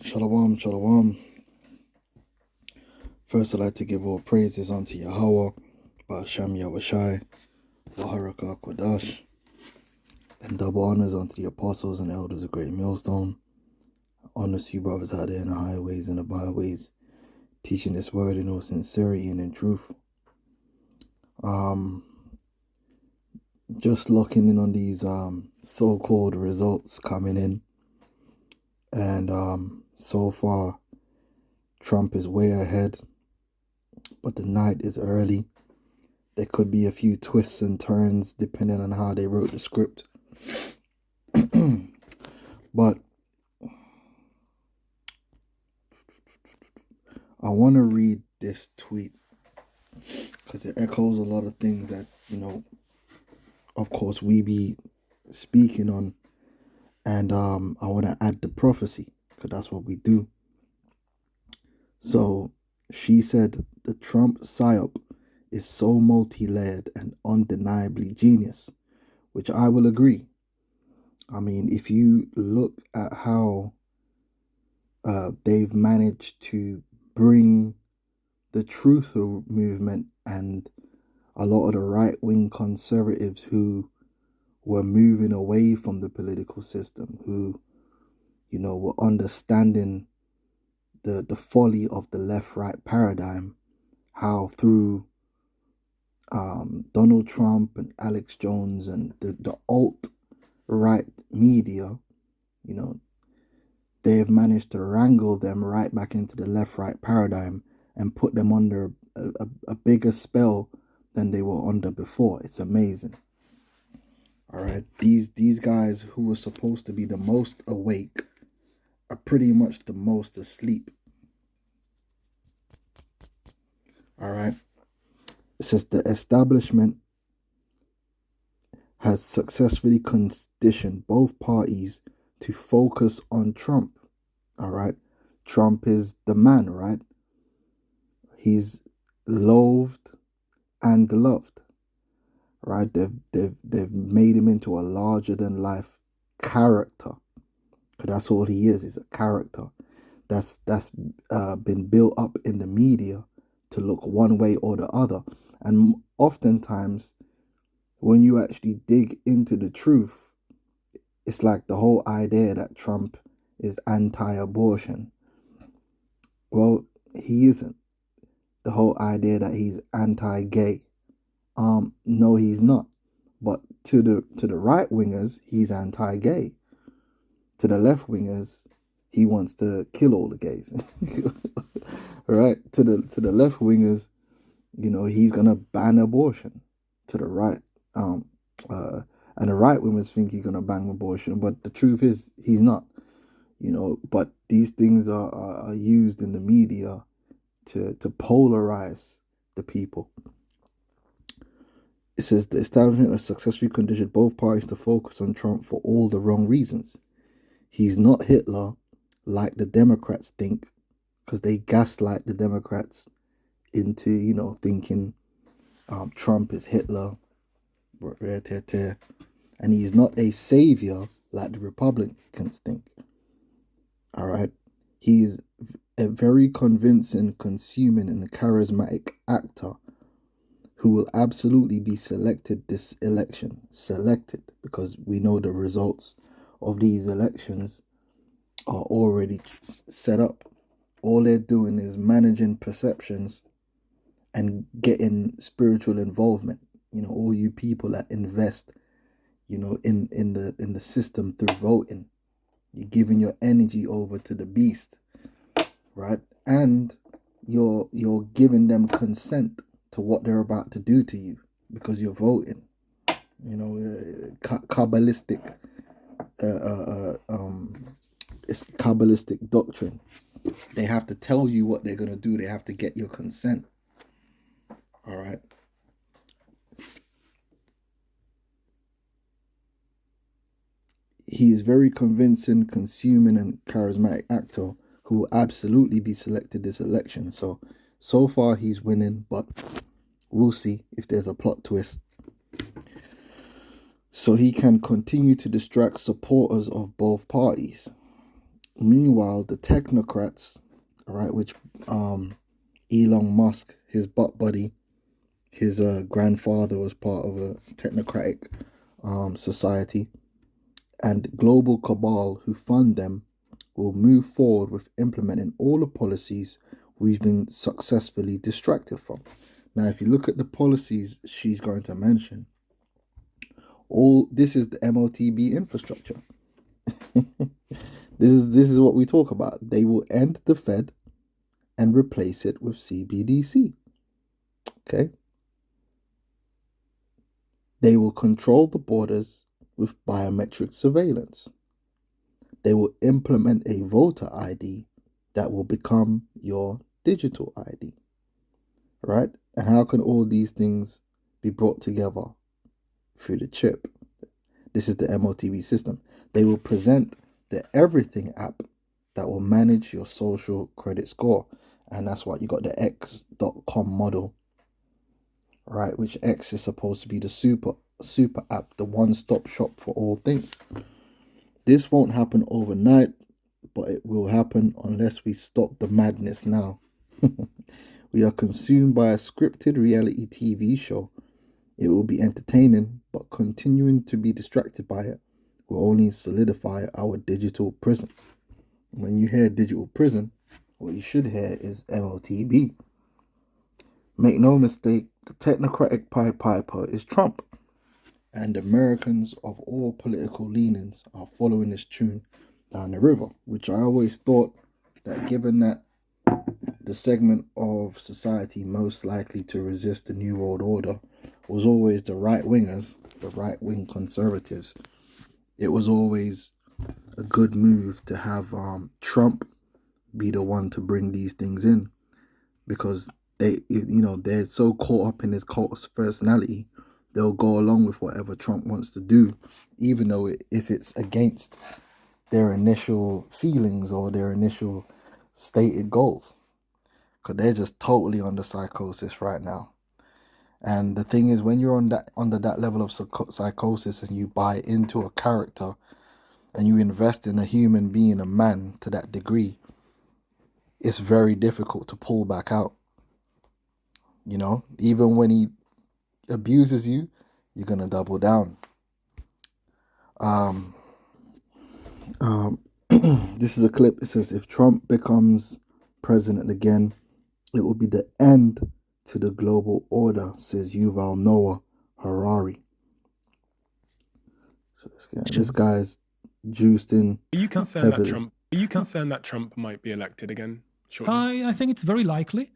Shalom, shalom. First, I'd like to give all praises unto Yahweh, Ba'asham Yahushai, Waharaka Kwadash, and double honors unto the apostles and elders of Great Millstone. Honors to you brothers out there in the highways and the byways, teaching this word in all sincerity and in truth. Just looking in on these so-called results coming in, and so far Trump is way ahead, but the night is early. There could be a few twists and turns depending on how they wrote the script. But I want to read this tweet because it echoes a lot of things that, of course, we be speaking on. And I want to add the prophecy because that's what we do. So she said the Trump psyop is so multi-layered and undeniably genius, which I will agree. I mean, if you look at how they've managed to bring the truther movement and a lot of the right-wing conservatives who were moving away from the political system, who, were understanding the folly of the left-right paradigm, how through Donald Trump and Alex Jones and the alt-right media, they have managed to wrangle them right back into the left-right paradigm and put them under a bigger spell than they were under before. It's amazing. All right, these guys who were supposed to be the most awake are pretty much the most asleep. All right, it says the establishment has successfully conditioned both parties to focus on Trump. All right, Trump is the man, right? He's loathed and loved, right? They've made him into a larger than life character, because that's all he is. He's a character that's been built up in the media to look one way or the other. And oftentimes, when you actually dig into the truth, it's like the whole idea that Trump is anti-abortion. Well, he isn't. The whole idea that he's anti-gay. No, he's not. But to the right wingers, he's anti-gay. To the left wingers, he wants to kill all the gays. Right? To the left wingers, he's gonna ban abortion. To the right, and the right wingers think he's gonna ban abortion, but the truth is he's not. But these things are used in the media to polarize the people. It says the establishment has successfully conditioned both parties to focus on Trump for all the wrong reasons. He's not Hitler, like the Democrats think, because they gaslight the Democrats into, thinking Trump is Hitler. And he's not a savior like the Republicans think. All right. He is a very convincing, consuming, and charismatic actor who will absolutely be selected this election. Selected, because we know the results of these elections are already set up. All they're doing is managing perceptions and getting spiritual involvement. All you people that invest, in the system through voting, you're giving your energy over to the beast, right? And you're giving them consent to what they're about to do to you because you're voting. Kabbalistic. It's Kabbalistic doctrine. They have to tell you what they're gonna do. They have to get your consent. All right. He is very convincing, consuming, and charismatic actor who will absolutely be selected this election. So far he's winning, but we'll see if there's a plot twist. So he can continue to distract supporters of both parties. Meanwhile, the technocrats, all right, which Elon Musk, his butt buddy, his grandfather was part of a technocratic society, and global cabal who fund them will move forward with implementing all the policies we've been successfully distracted from. Now, if you look at the policies she's going to mention, all this is the MOTB infrastructure. This is what we talk about. They will end the Fed and replace it with CBDC. Okay? They will control the borders with biometric surveillance. They will implement a voter ID that will become your digital ID. Right? And how can all these things be brought together? Through the chip. This is the MOTB system. They will present the Everything app that will manage your social credit score. And that's why you got the X.com model, right? Which X is supposed to be the super app, the one-stop shop for all things. This won't happen overnight, but it will happen unless we stop the madness now. We are consumed by a scripted reality TV show. It will be entertaining, but continuing to be distracted by it will only solidify our digital prison. When you hear digital prison, what you should hear is MOTB. Make no mistake, the technocratic Pied Piper is Trump. And Americans of all political leanings are following this tune down the river, which I always thought that given that the segment of society most likely to resist the New World Order was always the right-wingers, the right-wing conservatives, it was always a good move to have Trump be the one to bring these things in, because they're so caught up in his cult personality, they'll go along with whatever Trump wants to do, even though if it's against their initial feelings or their initial stated goals, because they're just totally under psychosis right now. And the thing is, when you're under that level of psychosis and you buy into a character and you invest in a human being, a man, to that degree, it's very difficult to pull back out. Even when he abuses you, you're gonna double down. This is a clip. It says, if Trump becomes president again, it will be the end to the global order, says Yuval Noah Harari. So this guy's juiced in. Are you concerned that Trump might be elected again shortly? I think it's very likely.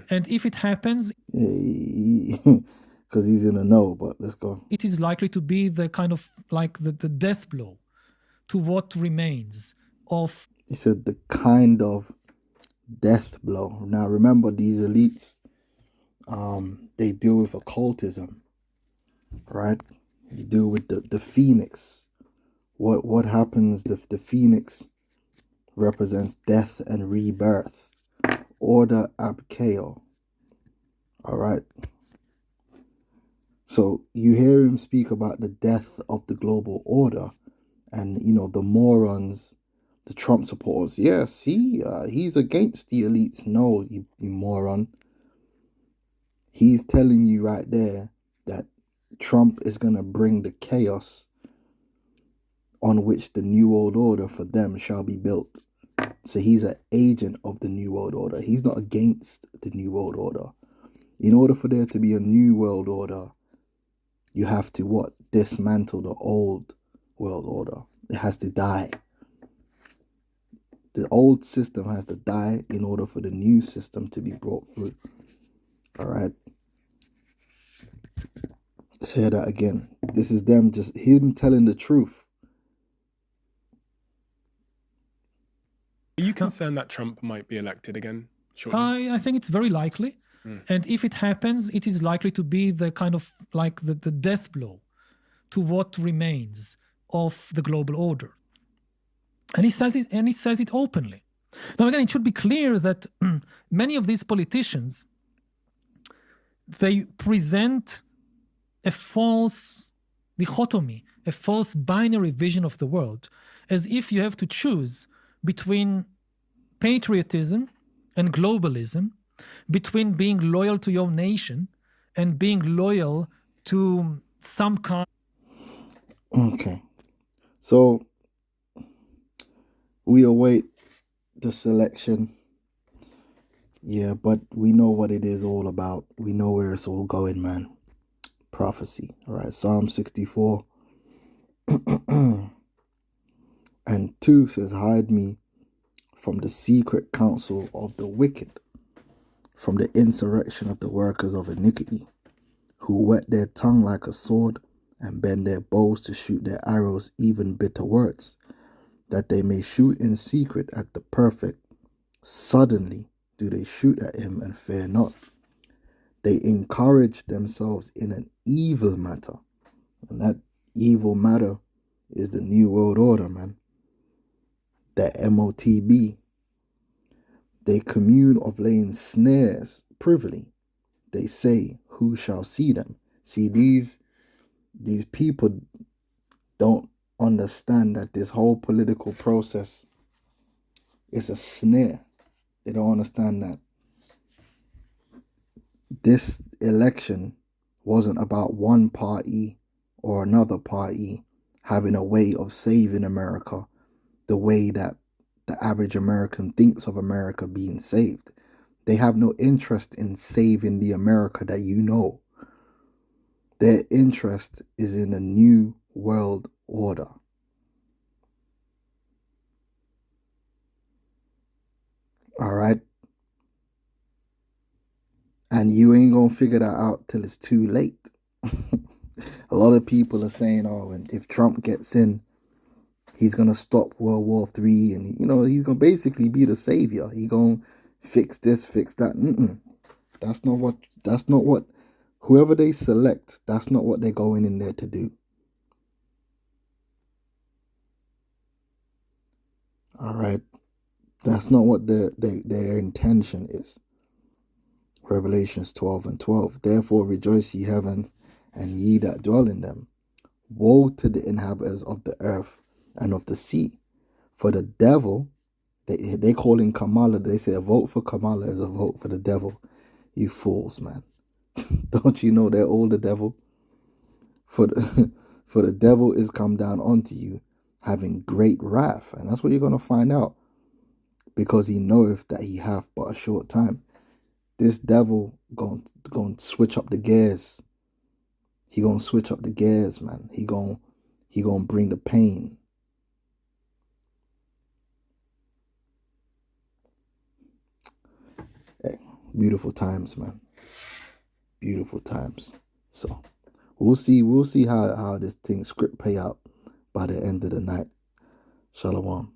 And if it happens, because he's in the know, but let's go. It is likely to be the kind of like the death blow to what remains of. He said the kind of death blow. Now remember, these elites, they deal with occultism, right? You deal with the phoenix. What happens? The phoenix represents death and rebirth. Order ab chaos. All right. So you hear him speak about the death of the global order, and the morons, the Trump supporters. Yeah, see, he's against the elites. No, you moron. He's telling you right there that Trump is gonna bring the chaos on which the New World Order for them shall be built. So he's an agent of the New World Order. He's not against the New World Order. In order for there to be a New World Order, you have to what? Dismantle the old world order. It has to die. The old system has to die in order for the new system to be brought through. All right. Let's hear that again. This is him telling the truth. Are you concerned that Trump might be elected again shortly? I think it's very likely. And if it happens, it is likely to be the kind of like the death blow to what remains of the global order. And he says it openly. Now, again, it should be clear that many of these politicians, they present a false dichotomy, a false binary vision of the world, as if you have to choose between patriotism and globalism, between being loyal to your nation and being loyal to some kind. Okay. So we await the selection. Yeah, but we know what it is all about. We know where it's all going, man. Prophecy. All right. Psalm 64 and 2 says, hide me from the secret counsel of the wicked, from the insurrection of the workers of iniquity, who whet their tongue like a sword and bend their bows to shoot their arrows, even bitter words, that they may shoot in secret at the perfect. Suddenly do they shoot at him and fear not. They encourage themselves in an evil matter. And that evil matter is the New World Order, man. The MOTB. They commune of laying snares privily. They say, who shall see them? See, these people don't understand that this whole political process is a snare. They don't understand that this election wasn't about one party or another party having a way of saving America the way that the average American thinks of America being saved. They have no interest in saving the America that you know. Their interest is in a new world order. All right? And you ain't gonna figure that out till it's too late. A lot of people are saying, oh, and if Trump gets in, he's gonna stop World War III, and he's gonna basically be the savior. He gonna fix this, fix that. That's not what whoever they select, that's not what they're going in there to do. All right, that's not what their intention is. Revelations 12:12. Therefore rejoice, ye heavens, and ye that dwell in them. Woe to the inhabitants of the earth and of the sea, for the devil. They call him Kamala. They say a vote for Kamala is a vote for the devil. You fools, man. Don't you know they're all the devil? For the devil is come down unto you, having great wrath. And that's what you're going to find out. Because he knoweth that he hath but a short time. This devil going to switch up the gears. He going to switch up the gears, man. He going to bring the pain. Hey, beautiful times, man. Beautiful times. So we'll see how this thing script pay out by the end of the night. Shalom.